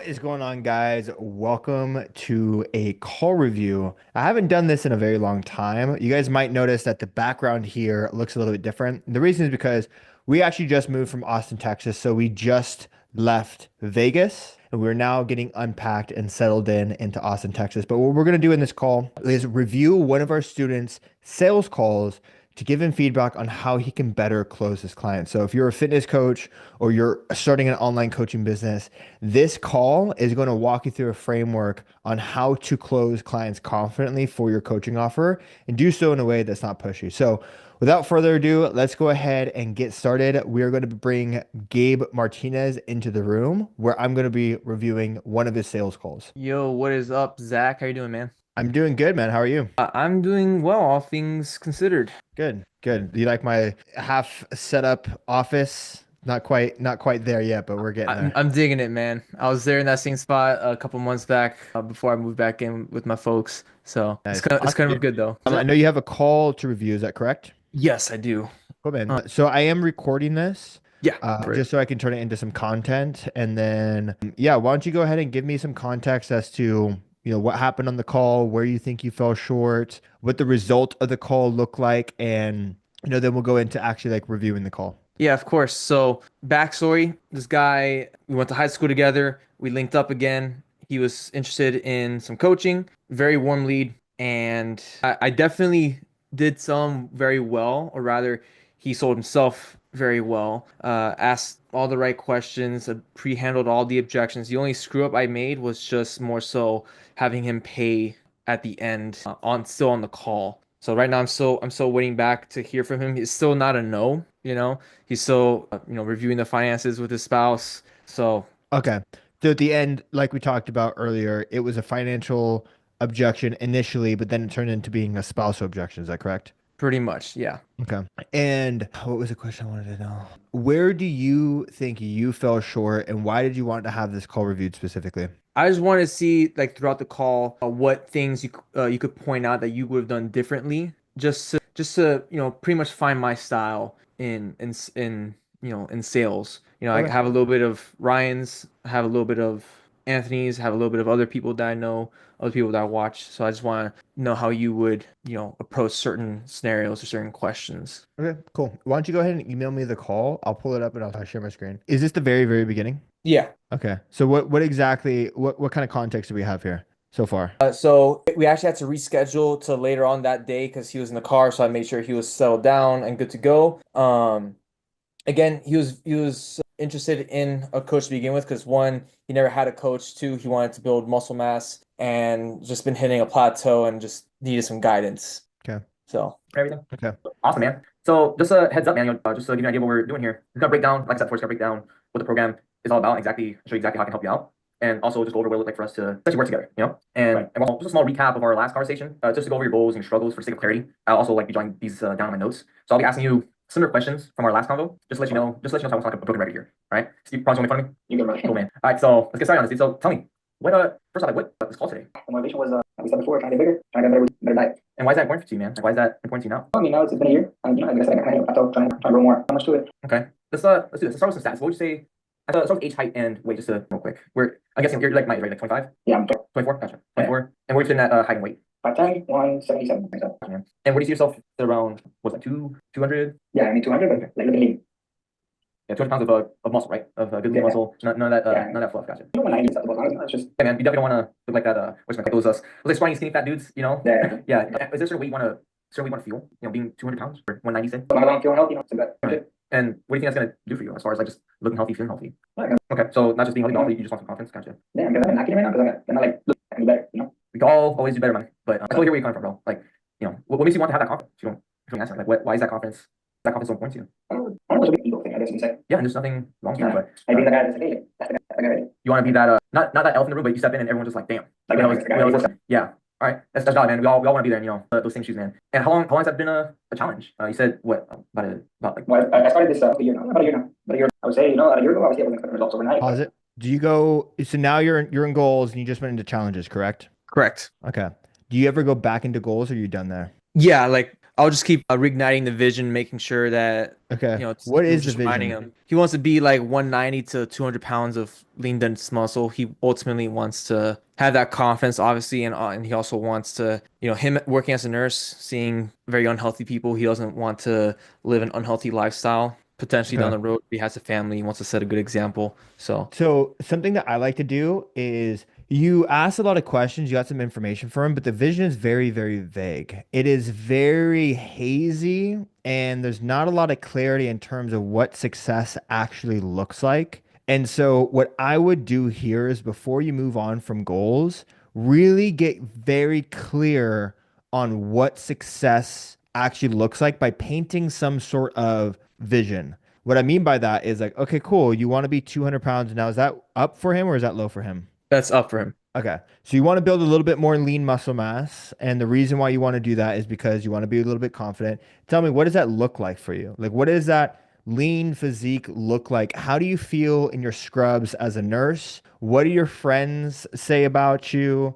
is going on, guys? Welcome to a call review. I haven't done this in a very long time. You guys might notice that the background here looks a little bit different. The reason is because we actually just moved from Austin, Texas. So we just left Vegas and we're now getting unpacked and settled into Austin, Texas. But what we're going to do in this call is review one of our students' sales calls to give him feedback on how he can better close his clients. So if you're a fitness coach or you're starting an online coaching business, this call is going to walk you through a framework on how to close clients confidently for your coaching offer and do so in a way that's not pushy. So without further ado, let's go ahead and get started. We are going to bring Gabe Martinez into the room where I'm going to be reviewing one of his sales calls. Yo, what is up, Zach? How you doing, man? I'm doing good, man. How are you? I'm doing well, all things considered. Good, good. Do you like my half set up office? Not quite there yet, but we're getting I'm, there. I'm digging it, man. I was there in that same spot a couple months back before I moved back in with my folks. So it's Nice. kind of it's Awesome, kind of dude. good though. I know you have a call to review. Is that correct? Yes, I do. Cool, man. Uh, So I am recording this, yeah, for it. just so I can turn it into some content, and then yeah, why don't you go ahead and give me some context as to what happened on the call, where you think you fell short, what the result of the call looked like, and then we'll go into actually like reviewing the call. Yeah, of course. So backstory: this guy, we went to high school together. We linked up again. He was interested in some coaching. Very warm lead, and I definitely did sell him very well, or rather, he sold himself very well. Asked all the right questions, pre-handled all the objections. The only screw up I made was just more so having him pay at the end on still on the call. So right now I'm still waiting back to hear from him. It's still not a no, you know. He's still reviewing the finances with his spouse. So Okay. So at the end, like we talked about earlier, it was a financial objection initially, but then it turned into being a spousal objection. Is that correct? pretty much, yeah. Okay. And what was the question I wanted to know? Where do you think you fell short and why did you want to have this call reviewed specifically? I just wanted to see like throughout the call what things you could point out that you would have done differently, just to pretty much find my style in sales. I Okay. have a little bit of Ryan's, I have a little bit of Anthony's, have a little bit of other people that I know, other people that I watch. So I just want to know how you would approach certain scenarios or certain questions. Okay, cool. Why don't you go ahead and email me the call? I'll pull it up and I'll share my screen. Is this the very, very beginning? Yeah. Okay. So what exactly what kind of context do we have here so far? So we actually had to reschedule to later on that day because he was in the car, so I made sure he was settled down and good to go. Again, he was interested in a coach to begin with because one, he never had a coach. Two, he wanted to build muscle mass and just been hitting a plateau and just needed some guidance. Okay. So everything. Okay. Awesome, man. So just a heads up, man, just to give you an idea of what we're doing here. We're gonna break down, like I said, first gonna break down what the program is all about, exactly, show you exactly how I can help you out, and also just go over what it look like for us to actually work together, And, Right. and also just a small recap of our last conversation, just to go over your goals and struggles for the sake of clarity. I'll also like be jotting these down in my notes. So I'll be asking you similar questions from our last convo, just to let you know so I won't talk a broken record here. All right? Steve, promise you won't make fun of me? You good, man. Cool, man. All right, so let's get started on this, dude. So tell me, what first off, like what this call today? The motivation was, like we said before, trying to get bigger, trying to get better diet. And why is that important to you, man? Like, why is that important to you now? I mean, now it's been a year. Like I said, I kind of trying to grow more. How much to it? Okay. Let's do this. Let's start with some stats. What would you say? Let's start with age, height, and weight, just to real quick. I'm guessing you're like my age, right? Like 25? Yeah, I'm 24. Gotcha. 24. Yeah. And where do you fit in that height and weight? 5'10", 177. Man. And where do you see yourself around? What's that? 200? Yeah, I mean 200, but like looking lean. Yeah, 200 pounds of muscle, right? Of good lean muscle. None of that, none of that fluff. Gotcha. You know, when I use that, it's just. Hey, man, you definitely don't want to look like that. What's like those like scrawny, skinny, fat dudes, Yeah. Yeah. Is there a certain way you want to feel? Being 200 pounds or 190, say? I'm feeling healthy, so that. Okay. And what do you think that's gonna do for you as far as like just looking healthy, feeling healthy? Okay, so not just being healthy, but also you just want some confidence. Gotcha. Yeah, because I'm not kidding right now because I'm not like looking better, We can all always do better, man. But I totally hear where you're coming from, bro. Like, what makes you want to have that confidence? If you answer, like, why is that confidence? So important to you? I don't know, it's an ego thing, I guess you can say. Yeah, and there's nothing wrong with that. But I be the guy that's like, hey, that's the guy, right? You want to be that not that elephant in the room, but you step in and everyone's just like, damn. Like, yeah. All right, that's valid, man. We all want to be there, those same shoes, man. And how long has that been a challenge? You said what about like? Well, I started this a year now, about a year now. About a year. I would say, a year ago, I was able to get results overnight. Pause it. Do you go, so now you're in goals and you just went into challenges, correct? Correct. Okay. Do you ever go back into goals or are you done there? Yeah, like I'll just keep reigniting the vision, making sure that Okay. it's What is the just reminding vision? him. He wants to be like 190 to 200 pounds of lean dense muscle. He ultimately wants to have that confidence, obviously, and he also wants to, him working as a nurse, seeing very unhealthy people. He doesn't want to live an unhealthy lifestyle. Potentially down Okay. the road, if he has a family. He wants to set a good example. So So something that I like to do is you ask a lot of questions, you got some information for him, but the vision is very, very vague. It is very hazy, and there's not a lot of clarity in terms of what success actually looks like. And so what I would do here is before you move on from goals, really get very clear on what success actually looks like by painting some sort of vision. What I mean by that is like, okay, cool. You want to be 200 pounds now. Is that up for him or is that low for him? that's up for him. Okay. So you want to build a little bit more lean muscle mass. And the reason why you want to do that is because you want to be a little bit confident. Tell me, what does that look like for you? Like, what does that lean physique look like? How do you feel in your scrubs as a nurse? What do your friends say about you?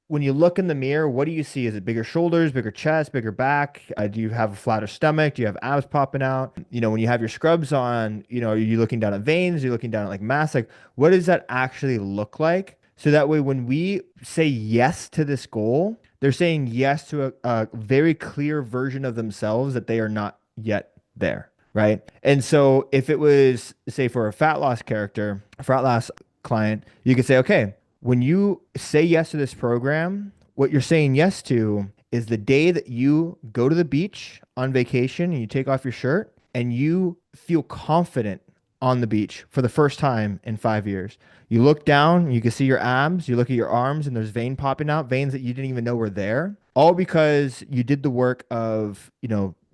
When you look in the mirror, what do you see? Is it bigger shoulders, bigger chest, bigger back? Do you have a flatter stomach? Do you have abs popping out? When you have your scrubs on, are you looking down at veins? Are you looking down at like mass? Like, what does that actually look like? So that way, when we say yes to this goal, they're saying yes to a very clear version of themselves that they are not yet there. Right. And so if it was, say, for a fat loss character, a fat loss client, you could say, okay, when you say yes to this program, what you're saying yes to is the day that you go to the beach on vacation and you take off your shirt and you feel confident on the beach for the first time in 5 years. You look down, you can see your abs, you look at your arms, and there's vein popping out, veins that you didn't even know were there, all because you did the work of,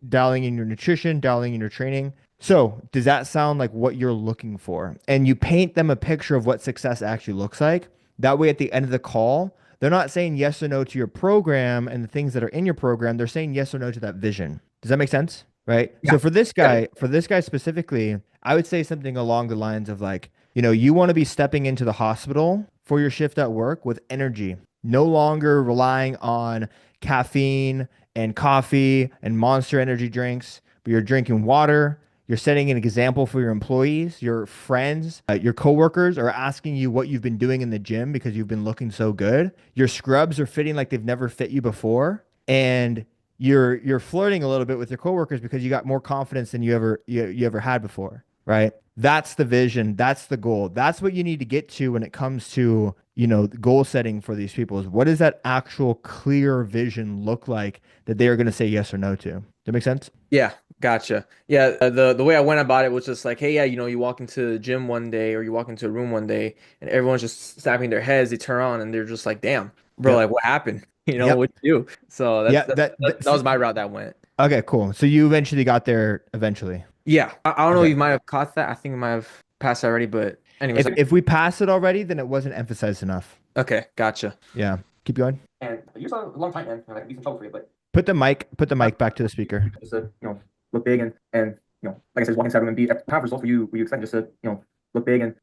dialing in your nutrition, dialing in your training. So, does that sound like what you're looking for? And you paint them a picture of what success actually looks like. That way, at the end of the call, they're not saying yes or no to your program and the things that are in your program. They're saying yes or no to that vision. Does that make sense? Right. Yeah. So for this guy specifically, I would say something along the lines of like, you want to be stepping into the hospital for your shift at work with energy, no longer relying on caffeine and coffee and Monster energy drinks, but you're drinking water. You're setting an example for your employees, your friends, your coworkers are asking you what you've been doing in the gym because you've been looking so good. Your scrubs are fitting like they've never fit you before, and you're flirting a little bit with your coworkers because you got more confidence than you ever had before, right? That's the vision. That's the goal. That's what you need to get to when it comes to, goal setting for these people is what does that actual clear vision look like that they are going to say yes or no to? Does that make sense? Yeah, gotcha. Yeah, the way I went about it was just like, hey, yeah, you walk into the gym one day or you walk into a room one day and everyone's just snapping their heads. They turn on and they're just like, damn, bro, Yep. like what happened? Yep. What you do? So Yeah. that was my route that went. Okay, cool. So you eventually got there eventually. Yeah, I don't know if Okay. you might have caught that. I think I might have passed already, but anyways, If we pass it already, then it wasn't emphasized enough. okay, gotcha. Yeah. Keep going. And you're a long time, man. Like, be some trouble for you, but Put the mic back to the speaker. just to look big and like I said, walk inside room and beat. What kind of results were you expecting? Just to look big and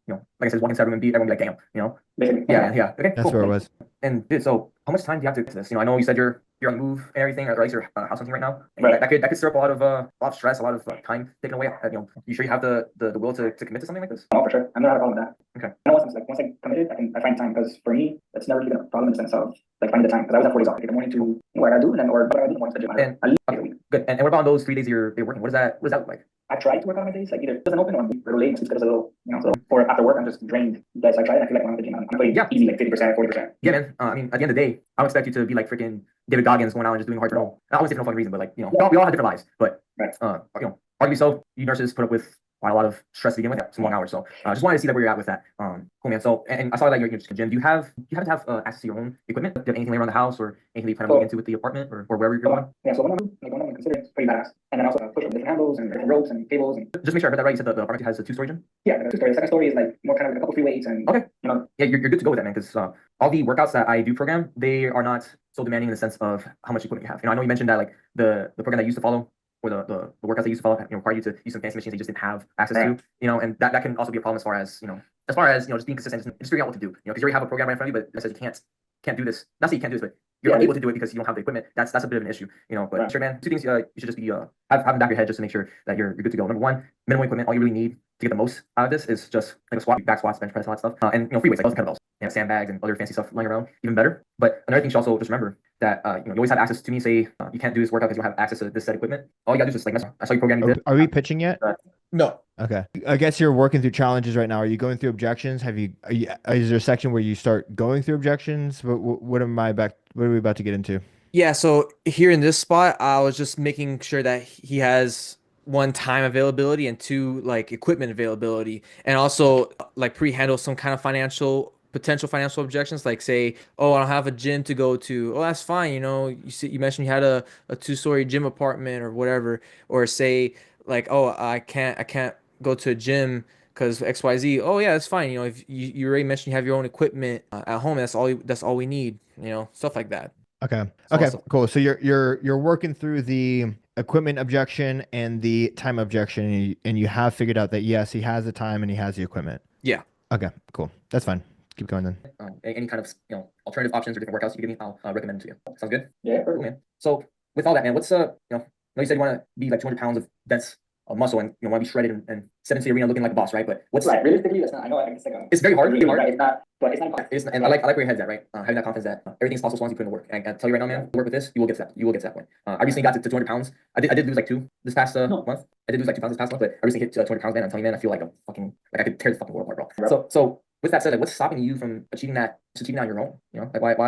like I said, walk inside room and beat. Everyone be like, damn, basically. Yeah. Okay, That's cool. where it was. And dude, so how much time do you have to get to this? I know you said you're on the move and everything, or at least you're house hunting right now. And Right. that could stir up a lot of stress, a lot of time taken away. You sure you have the will to commit to something like this? Oh, for sure. I'm not a problem with that. Okay. I know once I committed, I find time because for me, that's never really been a problem in the sense of like finding the time because I was at 4 days off. Like, in the morning to what I gotta do, and then or what I gotta do in the morning to the gym. And I leave okay, good. And what about those 3 days you're working? What does that look like? I try to work on my days, like either it doesn't open or I'm a little late, it's because a little, so or after work, I'm just drained. But so I try and I feel like when I'm at the gym, I'm playing easy, like 50%, 40%. Yeah, man. I mean, at the end of the day, I would expect you to be like freaking David Goggins going out and just doing hard roll. I wouldn't say for no fucking reason, but like, we all have different lives. But Right. Arguably so, you nurses put up with quite a lot of stress to begin with, some long hours. So just wanted to see that where you're at with that. Cool, man. So and I saw that you're just in the gym. Do you happen to have access to your own equipment? Do you have anything laying around the house or anything that you plan on looking into with the apartment or wherever you're going? Yeah, so one of them considered it's pretty badass. And then also push up different handles and different ropes and cables and Just make sure I heard that right. You said the apartment has a 2-story gym? yeah, the 2 story. The second story is like more kind of like a couple free weights and Okay. Yeah, you're good to go with that, man, because all the workouts that I do program, they are not so demanding in the sense of how much equipment you have. I know you mentioned that like the program that you used to follow or the workouts that you used to follow, require you to use some fancy machines that you just didn't have access to, and that can also be a problem as far as, just being consistent, just figuring out what to do, because you already have a program right in front of you, but it says you can't do this. Not that you can't do this, but you're Yeah. unable to do it because you don't have the equipment, that's a bit of an issue, you know. But Right. sure, man, two things you should just be have in the back of your head just to make sure that you're good to go. Number one, minimal equipment. All you really need to get the most out of this is just like a squat, back squats, bench press, all that stuff, and you know, free weights like those kettlebells, you know, sandbags and other fancy stuff lying around, even better. But another thing you should also just remember that you know, you always have access to me. Say you can't do this workout because you don't have access to this set of equipment. All you gotta do is just like mess around. I saw you programming. Are we pitching yet? No. Okay. I guess you're working through challenges right now. Are you going through objections? Is there a section where you start going through objections? What are we about to get into? Yeah, so here in this spot, I was just making sure that he has one, time availability, and two, like equipment availability, and also like pre-handle some kind of potential financial objections, like say, oh, I don't have a gym to go to. Oh, that's fine. You know, you mentioned you had a 2-story gym apartment or whatever, or say like, oh, I can't go to a gym because XYZ. Oh yeah, that's fine. You know, if you already mentioned you have your own equipment at home, that's all we need. You know, stuff like that. Okay. So Okay, also- cool. So you're working through the equipment objection and the time objection, and you have figured out that yes, he has the time and he has the equipment. Yeah. Okay, cool. That's fine. Keep going then. Any kind of, you know, alternative options or different workouts you give me, I'll recommend them to you. Sounds good? Yeah. Cool, man. So with all that, man, what's you know, I know you said you want to be like 200 pounds of dense muscle and you know, want to be shredded and step into the arena looking like a boss, right? But what's Right. Realistically, that's not. I know it's like it's very hard. Really, Hard. right? It's not. But it's not. And I like where your head's at, right? Having that confidence that everything's possible as long as you put in the work. And I tell you right now, man, work with this, you will get to that. You will get to that point. I recently got to 200 pounds. I did lose like 2 this past month. I did lose like 2 pounds this past month, but I recently hit 200 pounds, man. I'm telling you, man, I feel like I'm fucking like I could tear the fucking world apart, bro. Right. So with that said, like, what's stopping you from achieving that on your own? You know, like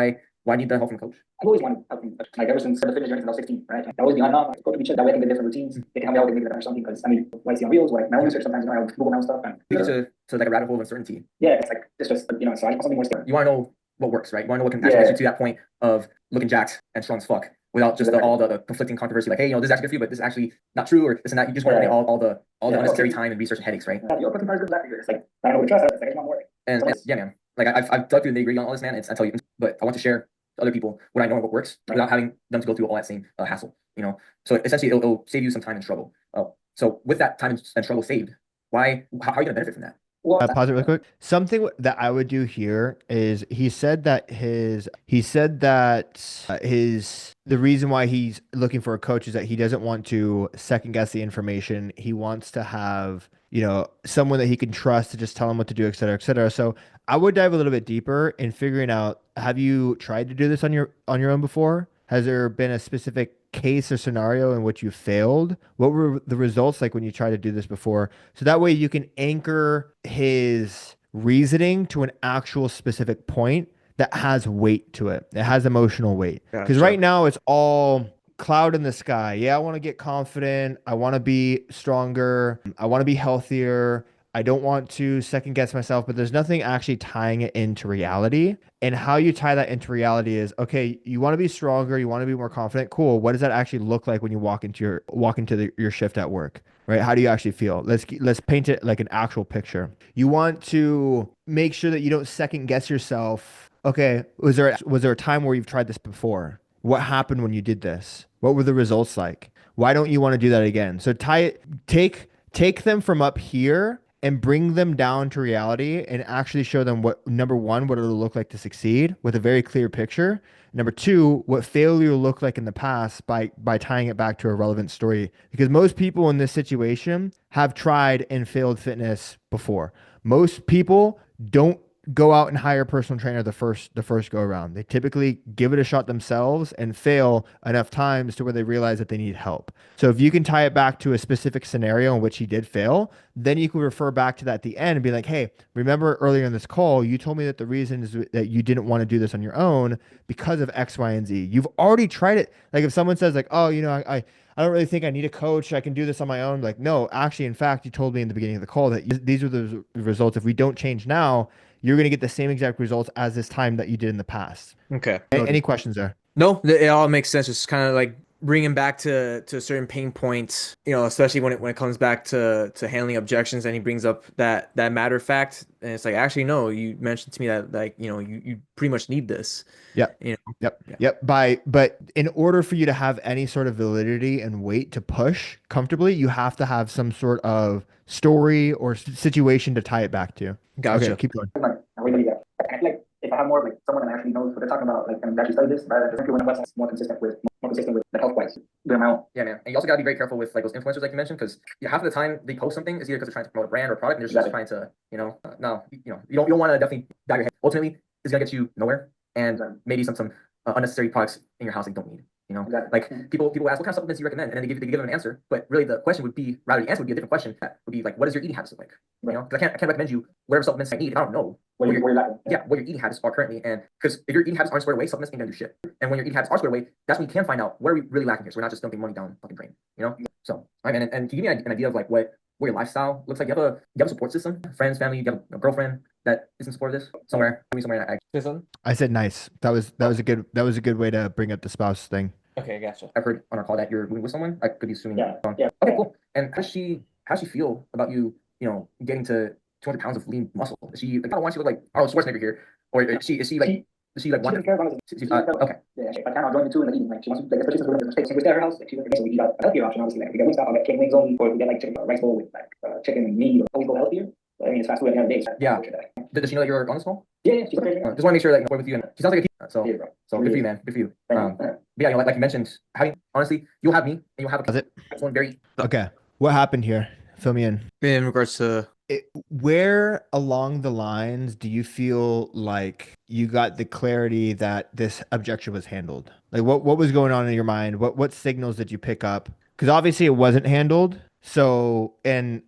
why need the help from a coach? I've always wanted help from, like ever since the fitness journey since I was 16, right? I always be on go to each other that way I can get different routines. They can help me out with maybe or something because I mean, what I see on reels, like my own research sometimes, you know, I'll Google my own stuff and You get to like a rabbit hole of uncertainty. yeah, it's just you know, so I want something more stable. You want to know what works, right? You want to know what can actually get you to that point of looking jacked and strong as fuck without just all the conflicting controversy, like, hey, you know, this is actually good for you, but this is actually not true, or this and that. You just want to eliminate all the unnecessary time and research and headaches, right? Your protein bars good it's like I don't know what to trust. It's like I just want more. And yeah, man, like I've dug through the nitty-gritty on all this, man. I tell you, but I want to share to other people what I know and what works without having them to go through all that same hassle, you know. So essentially, it'll save you some time and struggle. So with that time and struggle saved, how are you gonna benefit from that? Well, Pause it real quick. Something that I would do here is he said that the reason why he's looking for a coach is that he doesn't want to second guess the information. He wants to have, you know, someone that he can trust to just tell him what to do, et cetera, et cetera. So I would dive a little bit deeper in figuring out, have you tried to do this on your own before? Has there been a specific case or scenario in which you failed? What were the results like when you tried to do this before? So that way you can anchor his reasoning to an actual specific point that has weight to it. It has emotional weight. Because right now it's all cloud in the sky. Yeah, I want to get confident. I want to be stronger. I want to be healthier. I don't want to second guess myself, but there's nothing actually tying it into reality. And how you tie that into reality is, okay, you want to be stronger, you want to be more confident. Cool. What does that actually look like when you walk into your shift at work? Right? How do you actually feel? Let's paint it like an actual picture. You want to make sure that you don't second guess yourself. Okay, was there a time where you've tried this before? What happened when you did this? What were the results like? Why don't you want to do that again? So take them from up here and bring them down to reality and actually show them what, number one, what it'll look like to succeed with a very clear picture. Number two, what failure looked like in the past by tying it back to a relevant story. Because most people in this situation have tried and failed fitness before. Most people don't go out and hire a personal trainer the first go around. They typically give it a shot themselves and fail enough times to where they realize that they need help. So if you can tie it back to a specific scenario in which he did fail, then you can refer back to that at the end and be like, hey, remember earlier in this call, you told me that the reason is that you didn't want to do this on your own because of X, Y, and Z. You've already tried it. Like if someone says like, oh, you know, I don't really think I need a coach. I can do this on my own. Like, no, actually, in fact, you told me in the beginning of the call that these are the results. If we don't change now, you're going to get the same exact results as this time that you did in the past. Okay. Any questions there? No, it all makes sense. Just kind of like bringing back to a certain pain point, you know, especially when it comes back to handling objections, and he brings up that matter of fact, and it's like, actually, no, you mentioned to me that, like, you know, you pretty much need this. Yep. You know. Yep. But in order for you to have any sort of validity and weight to push comfortably, you have to have some sort of story or situation to tie it back to. Gotcha. Okay, keep going. I really need that. I feel like if I have more like someone that I actually knows what they're talking about, like, and actually study this, rather than just when the website's more consistent with the health wise doing my own. Yeah, man. And you also gotta be very careful with like those influencers, like you mentioned, because half of the time they post something is either because they're trying to promote a brand or product, and they're just trying to, no, you don't want to definitely dive your head. Ultimately, it's gonna get you nowhere, and maybe some unnecessary products in your house that you don't need. Like people ask what kind of supplements do you recommend, and then they give them an answer. But really, the question would be, rather the answer would be a different question. That would be like, what does your eating habits look like? Because I can't recommend you whatever supplements I need if I don't know what your eating habits are currently. And because if your eating habits aren't squared away, supplements ain't gonna do shit. And when your eating habits are squared away, that's when you can find out what are we really lacking here. So we're not just dumping money down fucking drain. So all right, man. And to give me an idea of like what your lifestyle looks like, you have a support system, friends, family, you have a girlfriend that is in support of this somewhere. I said nice. That was a good way to bring up the spouse thing. Okay, gotcha. I've heard on our call that you're moving with someone. I could be assuming. Yeah. Okay, cool. And how does she feel about you, getting to 200 pounds of lean muscle? Is she like, I don't want you to look like Arnold Schwarzenegger here, or is she like one? Okay. Yeah, if I can, I'll join the two in the eating. Like, she wants to, like, especially since we're going to stay at her house, like, she's like, so we eat a healthier option, obviously. Like, if we get Wingstop, I'll get chicken wings only, or if we get like chicken rice bowl with like chicken and meat, always go healthier. But I mean, it's fast food at the end of the day. So Yeah. Does she know that you're on this call? Yeah, she's okay. Just want to make sure that we're with you, and she sounds like a so Yeah, bro. so good for you, man. Good for you. But yeah, like you mentioned, honestly, you'll have me, and you'll have Does it? one very. Okay. What happened here? Fill me in. In regards to Where along the lines do you feel like you got the clarity that this objection was handled? Like what was going on in your mind? What signals did you pick up? Because obviously it wasn't handled. So and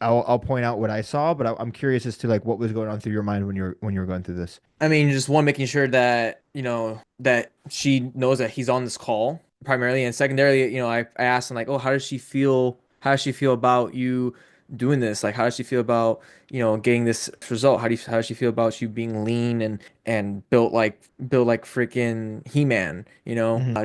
I'll point out what I saw, but I'm curious as to like what was going on through your mind when you were going through this. I mean, just one, making sure that, that she knows that he's on this call primarily. And secondarily, I asked him like, oh, how does she feel about you doing this? Like, how does she feel about, getting this result? How does she feel about you being lean and built like freaking He-Man,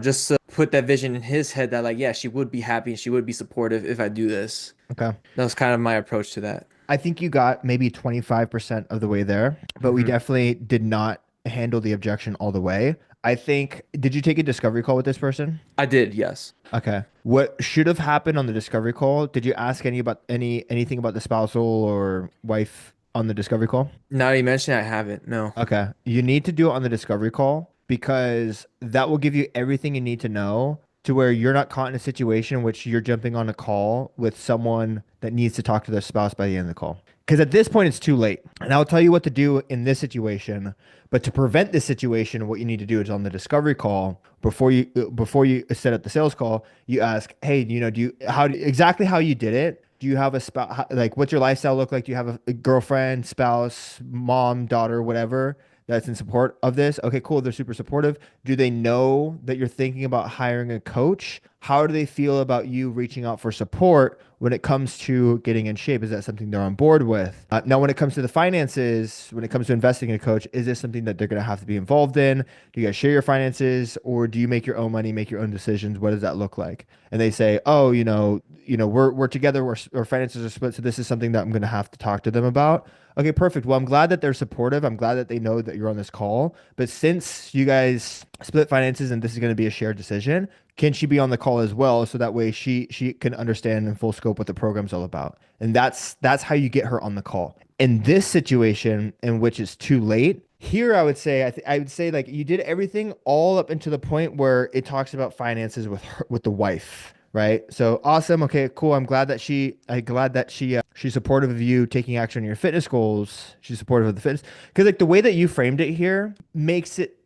just to put that vision in his head that like, yeah, she would be happy and she would be supportive if I do this. Okay. That was kind of my approach to that. I think you got maybe 25% of the way there, but we definitely did not handle the objection all the way. I think, did you take a discovery call with this person? I did, yes. Okay. What should have happened on the discovery call? Did you ask anything about the spousal or wife on the discovery call? Now that you mention it, I haven't. No. Okay. You need to do it on the discovery call because that will give you everything you need to know to where you're not caught in a situation in which you're jumping on a call with someone that needs to talk to their spouse by the end of the call. Because at this point, it's too late. And I'll tell you what to do in this situation. But to prevent this situation, what you need to do is on the discovery call, before you set up the sales call, you ask, hey, exactly how you did it? Do you have a spouse? Like, what's your lifestyle look like? Do you have a girlfriend, spouse, mom, daughter, whatever that's in support of this? Okay, cool. They're super supportive. Do they know that you're thinking about hiring a coach? How do they feel about you reaching out for support when it comes to getting in shape? Is that something they're on board with? Now, when it comes to the finances, when it comes to investing in a coach, is this something that they're going to have to be involved in? Do you guys share your finances, or do you make your own money, make your own decisions? What does that look like? And they say, oh, we're together, our finances are split, so this is something that I'm going to have to talk to them about. Okay, perfect. Well, I'm glad that they're supportive. I'm glad that they know that you're on this call. But since you guys split finances and this is going to be a shared decision, can she be on the call as well? So that way she can understand in full scope what the program's all about. And that's how you get her on the call. In this situation in which it's too late, here I would say, I would say like you did everything all up into the point where it talks about finances with the wife. Right. So awesome. Okay, cool. I'm glad that she's supportive of you taking action on your fitness goals. She's supportive of the fitness. Because like the way that you framed it here makes it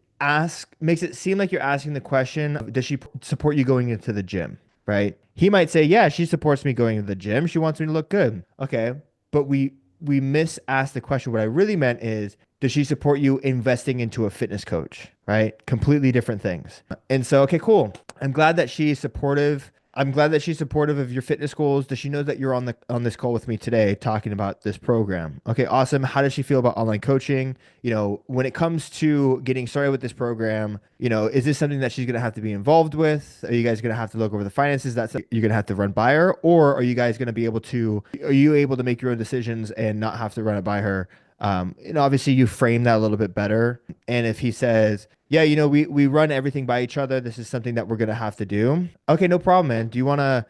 seem like you're asking the question, does she support you going into the gym? Right. He might say, yeah, she supports me going to the gym. She wants me to look good. Okay. But we misasked the question. What I really meant is, does she support you investing into a fitness coach? Right. Completely different things. And so, okay, cool. I'm glad that she's supportive. I'm glad that she's supportive of your fitness goals. Does she know that you're on this call with me today talking about this program? Okay, awesome. How does she feel about online coaching? When it comes to getting started with this program, is this something that she's going to have to be involved with? Are you guys going to have to look over the finances? That's you're going to have to run by her, or are you guys going to be able to? Are you able to make your own decisions and not have to run it by her? Obviously you frame that a little bit better. And if he says, Yeah, we run everything by each other. This is something that we're gonna have to do. Okay, no problem, man. Do you wanna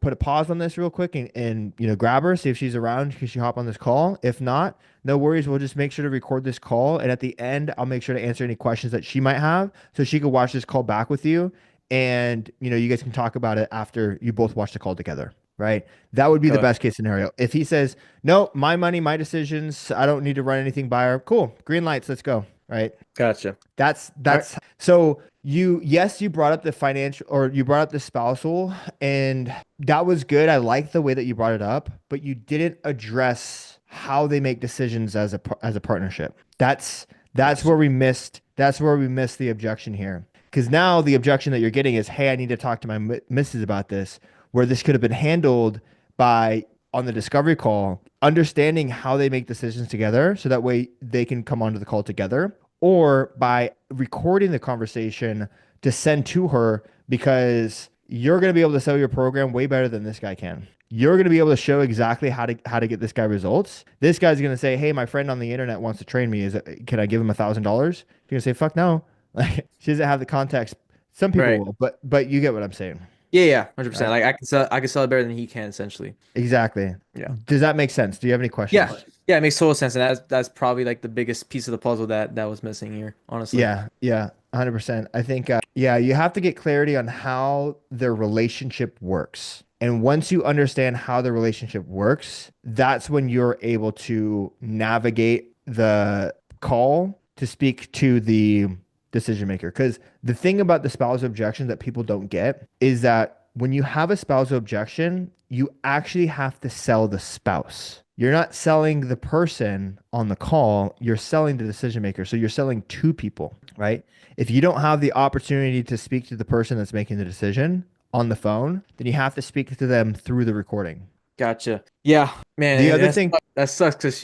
put a pause on this real quick and grab her, see if she's around? Can she hop on this call? If not, no worries. We'll just make sure to record this call, and at the end, I'll make sure to answer any questions that she might have, so she can watch this call back with you, and you guys can talk about it after you both watch the call together. Right? That would be the Got best case scenario. If he says, no, my money, my decisions, I don't need to run anything by her. Cool. Green lights, let's go. Right? Gotcha. That's All right. that's so you brought up the financial, or you brought up the spousal, and that was good. I like the way that you brought it up, but you didn't address how they make decisions as a partnership. That's Gotcha. where we missed the objection here. Because now the objection that you're getting is, hey, I need to talk to my missus about this, where this could have been handled by on the discovery call, understanding how they make decisions together, so that way they can come onto the call together, or by recording the conversation to send to her, because you're going to be able to sell your program way better than this guy can. You're going to be able to show exactly how to get this guy results. This guy's going to say, "Hey, my friend on the internet wants to train me. Can I give him $1,000?" You're going to say, "Fuck no." Like, she doesn't have the context. Some people Right. will, but you get what I'm saying, Yeah, yeah, 100%. right? Like I can sell it better than he can essentially. Exactly. Yeah. Does that make sense? Do you have any Yeah. questions? Yeah, it makes total sense. And that's probably like the biggest piece of the puzzle that was missing here, honestly. Yeah, yeah, 100%. I think, yeah, you have to get clarity on how their relationship works. And once you understand how the relationship works, that's when you're able to navigate the call to speak to the decision maker. Because the thing about the spousal objection that people don't get is that when you have a spousal objection, you actually have to sell the spouse. You're not selling the person on the call, you're selling the decision maker. So you're selling two people, right? If you don't have the opportunity to speak to the person that's making the decision on the phone, then you have to speak to them through the recording. Gotcha. Yeah, man, The and other thing, that sucks because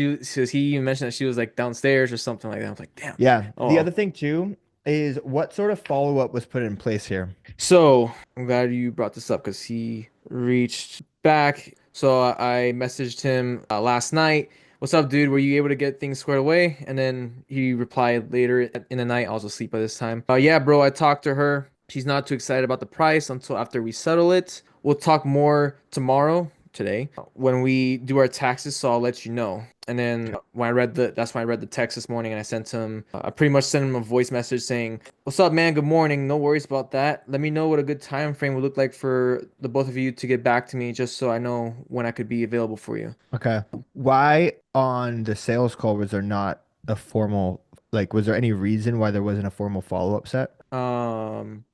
he even mentioned that she was like downstairs or something like that. I was like, damn. yeah, Oh the well. other thing too is what sort of follow-up was put in place here? So I'm glad you brought this up because he reached back. So I messaged him last night. What's up, dude? Were you able to get things squared away? And then he replied later in the night. I was asleep by this time. Yeah, bro, I talked to her. She's not too excited about the price until after we settle it. We'll talk more tomorrow, today, when we do our taxes. So I'll let you know. And then that's when I read the text this morning, and I sent him, I pretty much sent him a voice message saying, "What's up, man? Good morning. No worries about that. Let me know what a good time frame would look like for the both of you to get back to me, just so I know when I could be available for you." Okay. Why on the sales call was there not a formal, like, was there any reason why there wasn't a formal follow-up set? Um,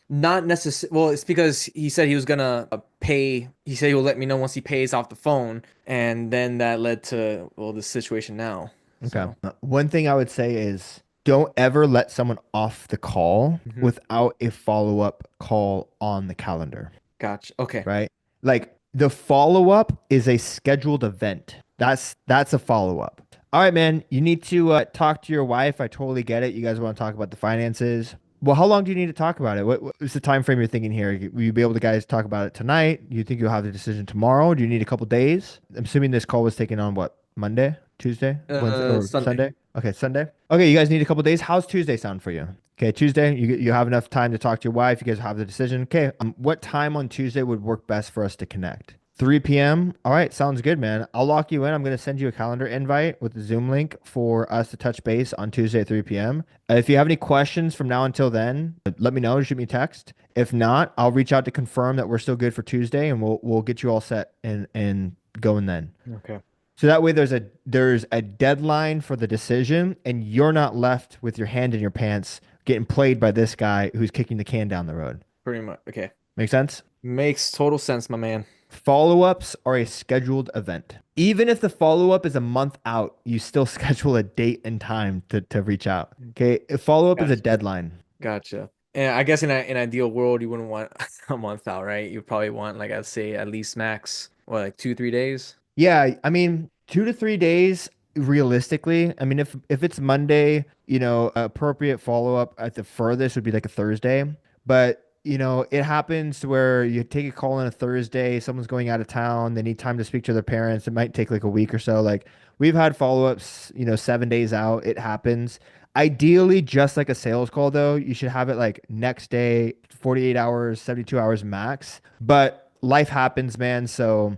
Not necessarily. Well, it's because he said he was gonna pay. He said he will let me know once he pays off the phone, and then that led to, well, this situation now. Okay. So, One thing I would say is don't ever let someone off the call mhm. without a follow-up call on the calendar, Gotcha. Okay. right? Like, the follow-up is a scheduled event. That's a follow-up. All right, man, you need to talk to your wife. I totally get it. You guys want to talk about the finances. Well, how long do you need to talk about it? What's the time frame you're thinking here? Will you be able to guys talk about it tonight? Do you think you'll have the decision tomorrow? Do you need a couple days? I'm assuming this call was taken on what, Monday, Tuesday, Wednesday, or Sunday. Sunday? Okay, Sunday. Okay, you guys need a couple days. How's Tuesday sound for you? Okay, Tuesday, you have enough time to talk to your wife. You guys have the decision. Okay, what time on Tuesday would work best for us to connect? 3 p.m. All right, sounds good, man. I'll lock you in. I'm going to send you a calendar invite with the Zoom link for us to touch base on Tuesday at 3 p.m. If you have any questions from now until then, let me know. Shoot me a text. If not, I'll reach out to confirm that we're still good for Tuesday, and we'll get you all set and going then. Okay. So that way there's a deadline for the decision, and you're not left with your hand in your pants getting played by this guy who's kicking the can down the road. Pretty much. Okay. Make sense? Makes total sense, my man. Follow-ups are a scheduled event. Even if the follow-up is a month out, you still schedule a date and time to reach out. Okay. A follow-up is a Gotcha. deadline. Gotcha. And I guess in an ideal world, you wouldn't want a month out, right? You probably want, like, I'd say at least max, what, like 2, 3 days? Yeah, I mean, 2 to 3 days realistically. I mean, if it's Monday, appropriate follow-up at the furthest would be like a Thursday. But it happens to where you take a call on a Thursday, someone's going out of town, they need time to speak to their parents. It might take like a week or so. Like, we've had follow-ups, 7 days out. It happens. Ideally, just like a sales call, though, you should have it like next day, 48 hours, 72 hours max. But life happens, man. So,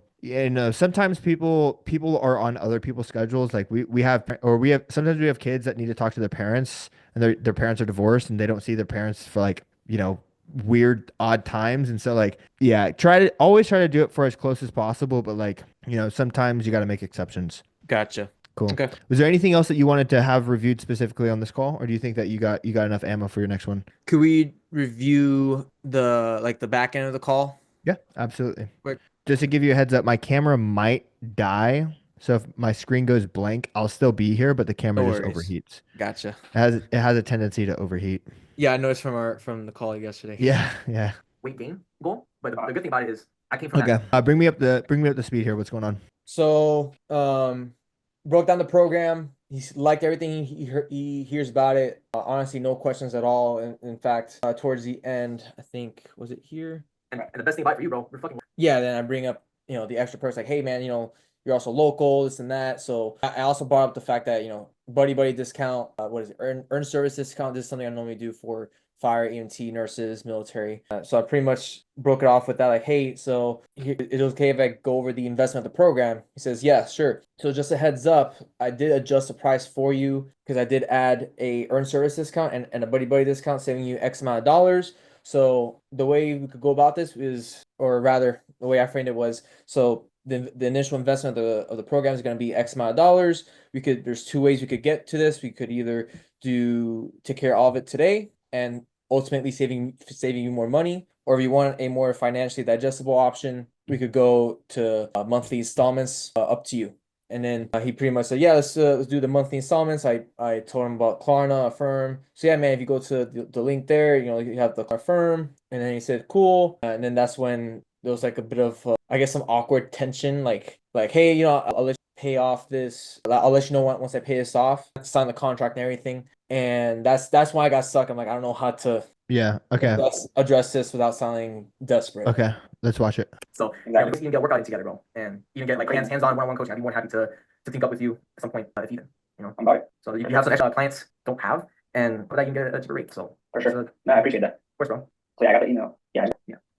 sometimes people are on other people's schedules. Like we have, or we have, sometimes we have kids that need to talk to their parents and their parents are divorced and they don't see their parents for like, weird, odd times. And so like, yeah, always try to do it for as close as possible. But like, sometimes you got to make exceptions. Gotcha. Cool. Okay. Was there anything else that you wanted to have reviewed specifically on this call, or do you think that you got enough ammo for your next one? Could we review the back end of the call? Yeah, absolutely. Quick. Just to give you a heads up, my camera might die. So if my screen goes blank, I'll still be here, but the camera No just worries. overheats. Gotcha. It has a tendency to overheat. Yeah, I noticed from the call yesterday. Yeah, yeah. weight gain goal. But the good thing about it is I came from Okay. Bring me up to speed here. What's going on? So, broke down the program. He liked everything he hears about it. Honestly, no questions at all. In fact, towards the end, I think, was it here? and the best thing about it for you, bro, we're fucking Yeah, then I bring up, the extra perks like, hey man, you're also local, this and that. So I also brought up the fact that, buddy discount, what is it? Earn service discount. This is something I normally do for fire, EMT, nurses, military. So I pretty much broke it off with that, like, hey, so is it okay if I go over the investment of the program? He says, yeah, sure. So just a heads up, I did adjust the price for you because I did add a earn service discount and a buddy discount, saving you X amount of dollars. So the way we could go about this is, or rather, the way I framed it was, so the initial investment of the program is going to be X amount of dollars. There's two ways we could get to this. We could either take care of all of it today and ultimately saving you more money, or if you want a more financially digestible option, we could go to monthly installments, up to you. And then he pretty much said, yeah, let's do the monthly installments. I told him about Klarna, Affirm. So yeah, man, if you go to the link there, you have the Affirm. And then he said, cool. And then that's when there was like a bit of, I guess, some awkward tension. Like, hey, I'll let you pay off this. I'll let you know once I pay this off. Sign the contract and everything. And that's why I got stuck. I'm like, I don't know how to Yeah. Okay. address this without sounding desperate. Okay. Let's watch it. So yeah, you can get a workout in together, bro, and even get like hands-on one-on-one coaching. I'd be more than happy to team up with you at some point if you I'm about it. So you have some extra clients don't have, and for that you can get a cheaper rate. So For sure. No, I appreciate that. of course, bro. So yeah, I got the email. Yeah.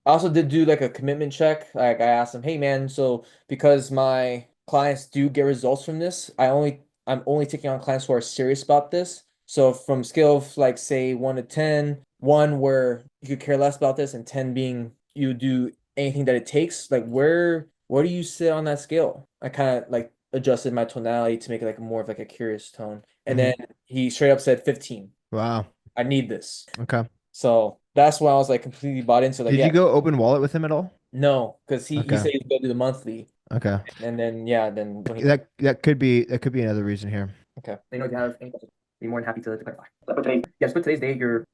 I also did do like a commitment check. Like I asked him, hey man, so because my clients do get results from this, I'm only taking on clients who are serious about this. So from scale of like say 1 to 10, 1 where you could care less about this, and 10 being you do anything that it takes, like where do you sit on that scale? I kind of like adjusted my tonality to make it like more of like a curious tone. And then he straight up said 15. Wow. I need this. Okay. So that's why I was like completely bought into like, Did you go open wallet with him at all? no, because he Okay. said he's gonna do the monthly. Okay. And then then when he, That could be another reason here. okay. If you have any questions, be more than happy to clarify. So for today, Yes, but today's date, your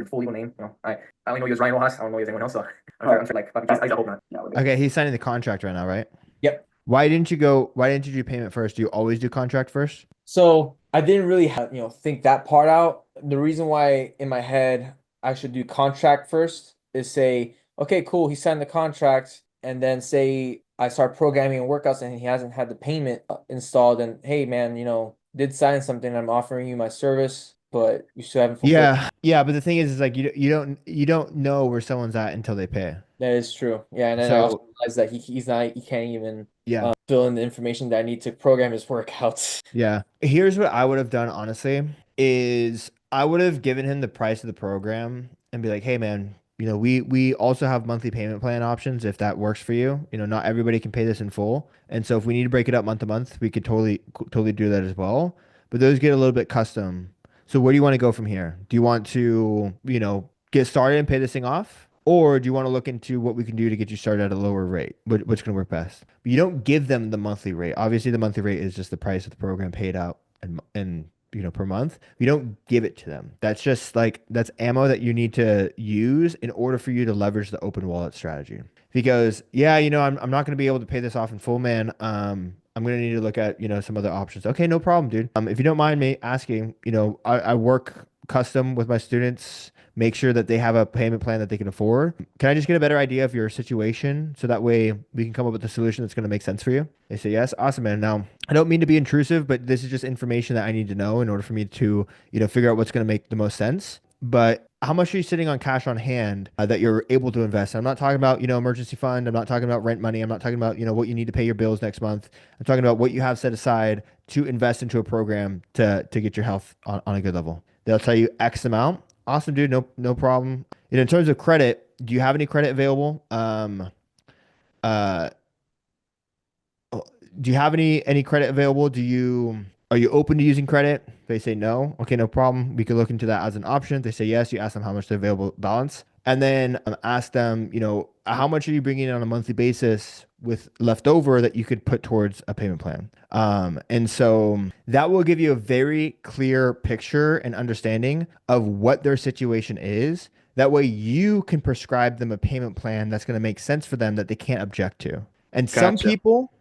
full legal name. I only know you as Ryan Rojas. I don't know you as anyone else. So I'm sure like I hope not. no, Okay, he's signing the contract right now, right? Yep. Why didn't you do payment first? Do you always do contract first? So I didn't really think that part out. The reason why in my head I should do contract first is say, okay, cool, he signed the contract, and then say I start programming and workouts and he hasn't had the payment installed, and hey man, did sign something, I'm offering you my service, but you still haven't fulfilled. Yeah, but the thing is like you don't know where someone's at until they pay. That is true. Yeah, and then I also realized that he can't even fill in the information that I need to program his workouts. Yeah. Here's what I would have done, honestly, is I would have given him the price of the program and be like, hey man, we also have monthly payment plan options if that works for you. Not everybody can pay this in full. And so if we need to break it up month to month, we could totally do that as well. But those get a little bit custom. So where do you want to go from here? Do you want to, get started and pay this thing off? Or do you want to look into what we can do to get you started at a lower rate? What's going to work best? But you don't give them the monthly rate. Obviously, the monthly rate is just the price of the program paid out and per month. You don't give it to them. That's just that's ammo that you need to use in order for you to leverage the open wallet strategy. Because I'm not going to be able to pay this off in full, man. I'm going to need to look at, some other options. Okay, no problem, dude. If you don't mind me asking, I work custom with my students, make sure that they have a payment plan that they can afford. Can I just get a better idea of your situation so that way we can come up with a solution that's going to make sense for you? They say, yes. Awesome, man. Now, I don't mean to be intrusive, but this is just information that I need to know in order for me to, figure out what's going to make the most sense. But how much are you sitting on cash on hand that you're able to invest? I'm not talking about, emergency fund. I'm not talking about rent money. I'm not talking about, what you need to pay your bills next month. I'm talking about what you have set aside to invest into a program to get your health on a good level. They'll tell you X amount. Awesome, dude. No problem. In terms of credit, do you have any credit available? Uh, do you have any credit available? Are you open to using credit? They say no. Okay, no problem. We could look into that as an option. They say yes. You ask them how much the available balance, and then ask them, how much are you bringing in on a monthly basis with leftover that you could put towards a payment plan. And so that will give you a very clear picture and understanding of what their situation is. That way you can prescribe them a payment plan that's going to make sense for them that they can't object to. And some Gotcha. people,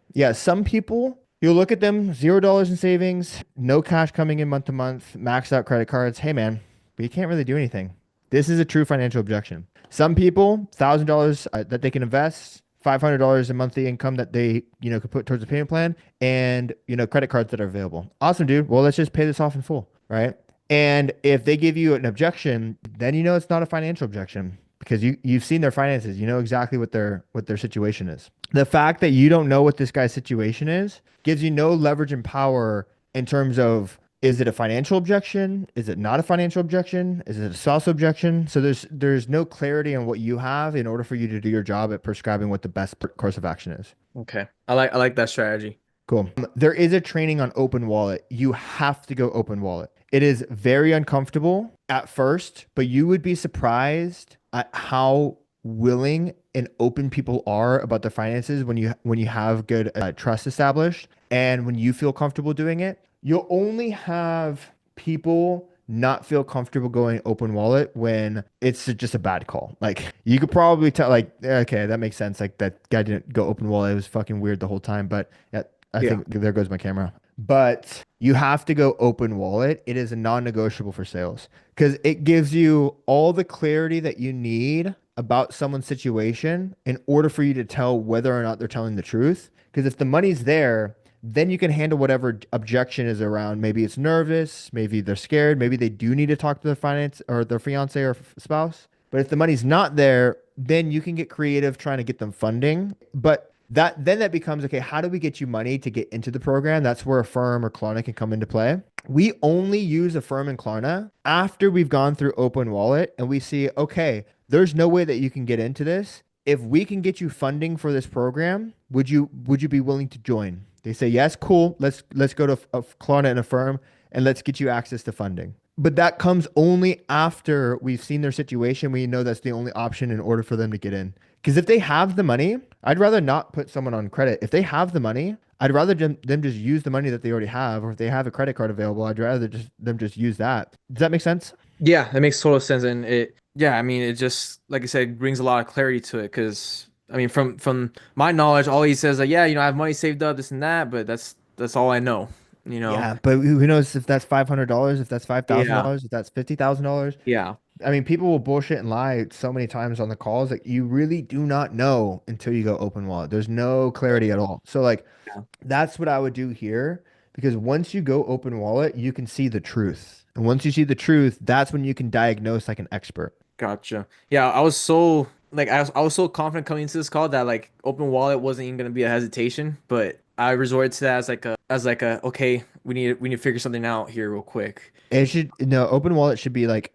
you'll look at them, $0 in savings, no cash coming in month to month, maxed out credit cards. Hey man, but you can't really do anything. This is a true financial objection. Some people, $1,000 that they can invest, $500 in monthly income that they, could put towards a payment plan, and, credit cards that are available. Awesome, dude. Well, let's just pay this off in full, right? And if they give you an objection, then it's not a financial objection because you've seen their finances. You know exactly what their situation is. The fact that you don't know what this guy's situation is gives you no leverage and power in terms of, is it a financial objection? Is it not a financial objection? Is it a spousal objection? So there's no clarity on what you have in order for you to do your job at prescribing what the best course of action is. Okay. I like that strategy. Cool. There is a training on open wallet. You have to go open wallet. It is very uncomfortable at first, but you would be surprised at how willing and open people are about their finances when you have good trust established and when you feel comfortable doing it. You'll only have people not feel comfortable going open wallet when it's just a bad call. Like you could probably tell, like, okay, that makes sense. Like that guy didn't go open wallet. It was fucking weird the whole time. But yeah, I think there goes my camera. But you have to go open wallet. It is a non-negotiable for sales because it gives you all the clarity that you need about someone's situation in order for you to tell whether or not they're telling the truth. Because if the money's there, then you can handle whatever objection is around. Maybe it's nervous, maybe they're scared, maybe they do need to talk to their finance or their fiance or spouse. But if the money's not there, then you can get creative trying to get them funding. But that becomes, okay, how do we get you money to get into the program? That's where Affirm or Klarna can come into play. We only use Affirm and Klarna after we've gone through open wallet and we see, okay, there's no way that you can get into this. If we can get you funding for this program, would you be willing to join? They say, yes, cool. Let's go to Klarna and Affirm and let's get you access to funding. But that comes only after we've seen their situation. We know that's the only option in order for them to get in. Because if they have the money, I'd rather not put someone on credit. If they have the money, I'd rather them just use the money that they already have. Or if they have a credit card available, I'd rather them just use that. Does that make sense? Yeah, that makes total sense. And it just, like I said, brings a lot of clarity to it. Because I mean, from my knowledge, all he says like, yeah, I have money saved up, this and that, but that's all I know. Yeah, but who knows if that's $500, if that's $5,000, Yeah. if that's $50,000. Yeah. I mean, people will bullshit and lie so many times on the calls that you really do not know until you go open wallet. There's no clarity at all. So like, Yeah. that's what I would do here because once you go open wallet, you can see the truth. And once you see the truth, that's when you can diagnose like an expert. Gotcha. Yeah, I was so I was so confident coming into this call that like open wallet wasn't even gonna be a hesitation, but I resorted to that as like a okay, we need to figure something out here real quick. It should no open wallet should be like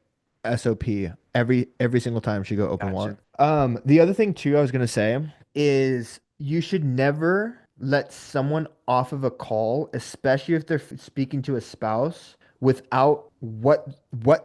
SOP every single time should go open wallet. Gotcha. The other thing too I was gonna say is you should never let someone off of a call, especially if they're speaking to a spouse, without what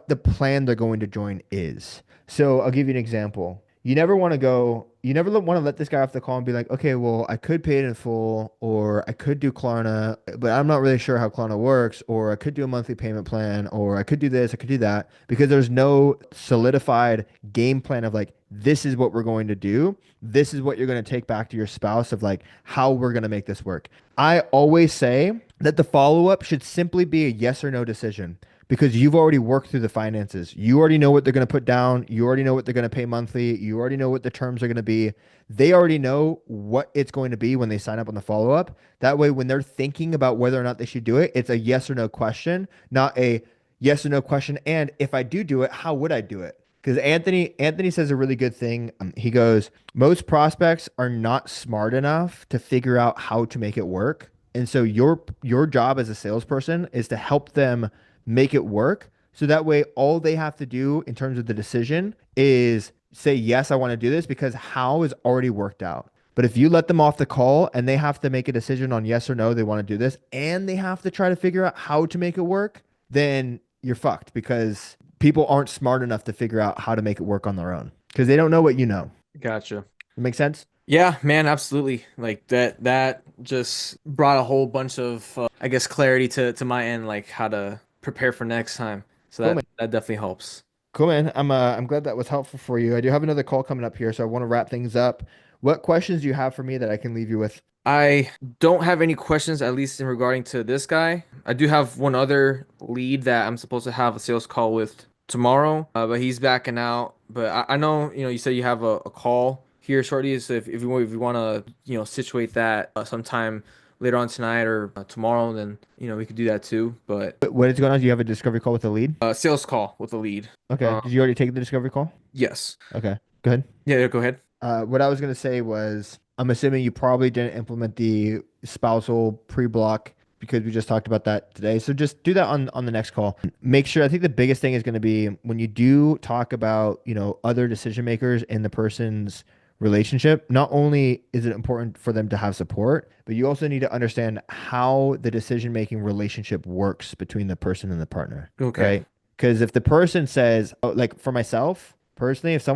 the plan they're going to join is. So I'll give you an example. You never want to let this guy off the call and be like, okay, well, I could pay it in full, or I could do Klarna, but I'm not really sure how Klarna works, or I could do a monthly payment plan, or I could do this, I could do that, because there's no solidified game plan of like, this is what we're going to do. This is what you're going to take back to your spouse of like how we're going to make this work. I always say that the follow-up should simply be a yes or no decision. because you've already worked through the finances. You already know what they're going to put down. You already know what they're going to pay monthly. You already know what the terms are going to be. They already know what it's going to be when they sign up on the follow up. That way, when they're thinking about whether or not they should do it, it's a yes or no question, not a yes or no question. And if I do it, how would I do it? Because Anthony says a really good thing. He goes, most prospects are not smart enough to figure out how to make it work. And so your job as a salesperson is to help them make it work. So that way, all they have to do in terms of the decision is say, yes, I want to do this because how is already worked out. But if you let them off the call and they have to make a decision on yes or no, they want to do this, and they have to try to figure out how to make it work, then you're fucked because people aren't smart enough to figure out how to make it work on their own because they don't know what you know. Gotcha. It makes sense? Yeah, man, absolutely. Like that just brought a whole bunch of I guess clarity to my end, like how to prepare for next time. So Cool, man. that definitely helps. Cool, man. I'm glad that was helpful for you. I do have another call coming up here, so I want to wrap things up. What questions do you have for me that I can leave you with? I don't have any questions, at least in regarding to this guy. I do have one other lead that I'm supposed to have a sales call with tomorrow, but he's backing out. But I know, you said you have a call here shortly. So if you want to, situate that sometime later on tonight or tomorrow, then, we could do that too. But What is going on? Do you have a discovery call with the lead? sales call with the lead. Okay. Did you already take the discovery call? Yes. Okay. Go ahead. Yeah, go ahead. What I was going to say was, I'm assuming you probably didn't implement the spousal pre-block because we just talked about that today. So just do that on the next call. Make sure, I think the biggest thing is going to be when you do talk about, other decision makers in the person's relationship, not only is it important for them to have support, but you also need to understand how the decision-making relationship works between the person and the partner. Okay. Right? Because if the person says, oh, like for myself, personally, if I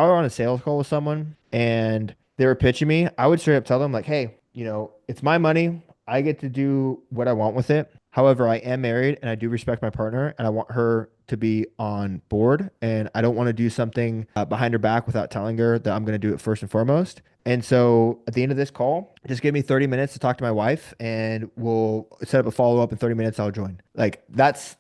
were on a sales call with someone and they were pitching me, I would straight up tell them like, hey, it's my money. I get to do what I want with it. However, I am married and I do respect my partner and I want her to be on board and I don't want to do something behind her back without telling her that I'm going to do it first and foremost. And so at the end of this call, just give me 30 minutes to talk to my wife and we'll set up a follow up in 30 minutes. I'll join. Like that's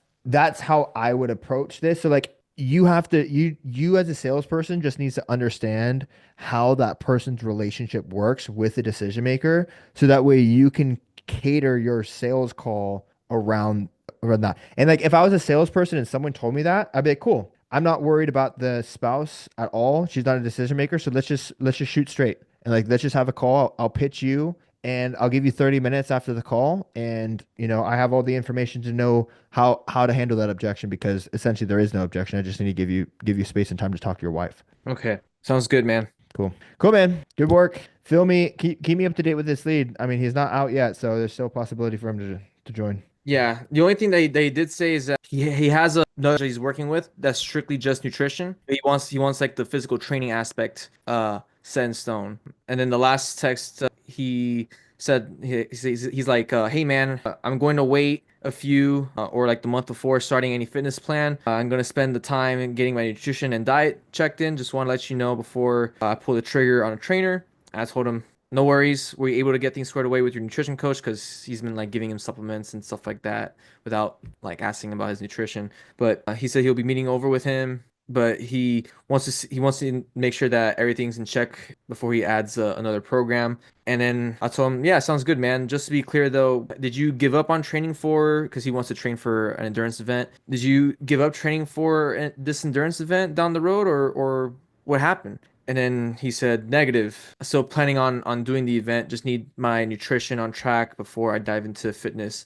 how I would approach this. So like you have to you as a salesperson just needs to understand how that person's relationship works with the decision maker so that way you can cater your sales call around that. And like if I was a salesperson and someone told me that, I'd be like, cool. I'm not worried about the spouse at all. She's not a decision maker, so let's just shoot straight. And like let's just have a call. I'll pitch you and I'll give you 30 minutes after the call and I have all the information to know how to handle that objection because essentially there is no objection. I just need to give you space and time to talk to your wife. Okay. Sounds good, man. Cool, man. Good work. Keep me up to date with this lead. I mean, he's not out yet, so there's still a possibility for him to join. Yeah, the only thing they did say is that he has another that he's working with that's strictly just nutrition. He wants like the physical training aspect set in stone. And then the last text he said he's like, hey man, I'm going to wait a few or like the month before starting any fitness plan. I'm going to spend the time in getting my nutrition and diet checked in. Just want to let you know before I pull the trigger on a trainer. I told him no worries. Were you able to get things squared away with your nutrition coach? Because he's been like giving him supplements and stuff like that without like asking about his nutrition. But he said he'll be meeting over with him. But he wants to make sure that everything's in check before he adds another program. And then I told him, yeah, sounds good, man. Just to be clear though, did you give up on training because he wants to train for an endurance event? Did you give up training for this endurance event down the road, or what happened? And then he said negative. So planning on doing the event, just need my nutrition on track before I dive into fitness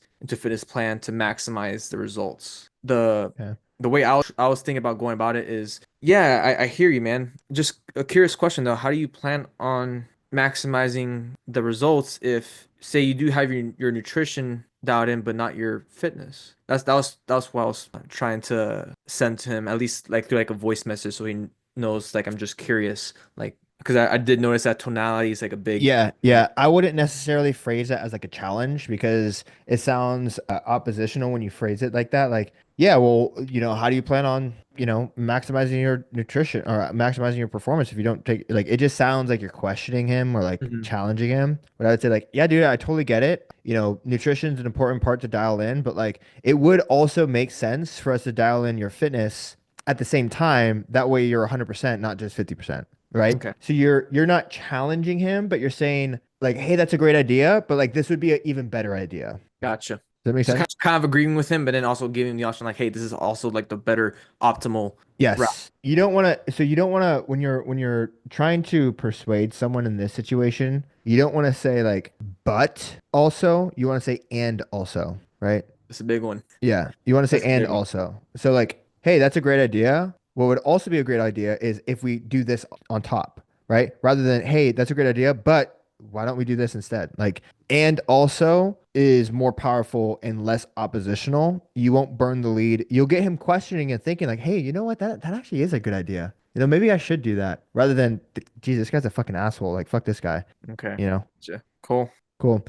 plan to maximize the results. Yeah. The way I was thinking about going about it is, yeah, I hear you, man. Just a curious question though, how do you plan on maximizing the results if say you do have your nutrition dialed in but not your fitness? That was what I was trying to send to him, at least like through like a voice message so he knows like I'm just curious, like because I did notice that tonality is like a big. Yeah. I wouldn't necessarily phrase it as like a challenge because it sounds oppositional when you phrase it like that. Like, yeah, well, how do you plan on, maximizing your nutrition or maximizing your performance if you don't take like it just sounds like you're questioning him or like Mhm. challenging him. But I would say like, yeah, dude, I totally get it. Nutrition's an important part to dial in, but like it would also make sense for us to dial in your fitness at the same time. That way you're 100%, not just 50%. Right? Okay, So you're not challenging him, but you're saying like, "Hey, that's a great idea, but like this would be an even better idea." Does gotcha. that make So sense? kind of agreeing with him, but then also giving him the option like, hey, this is also like the better optimal route. Yes. You don't want to when you're trying to persuade someone in this situation, you don't want to say like, "But also," you want to say "and also," right? It's a big one. Yeah. You want to say That's a "and big one. also." So like, "Hey, that's a great idea." What would also be a great idea is if we do this on top, right? Rather than, "Hey, that's a great idea, but why don't we do this instead?" Like, "and also" is more powerful and less oppositional. You won't burn the lead. You'll get him questioning and thinking like, "Hey, you know what? That actually is a good idea. Maybe I should do that." Rather than, "Geez, this guy's a fucking asshole. Like, fuck this guy." Okay. You know? Gotcha. Cool. Cool.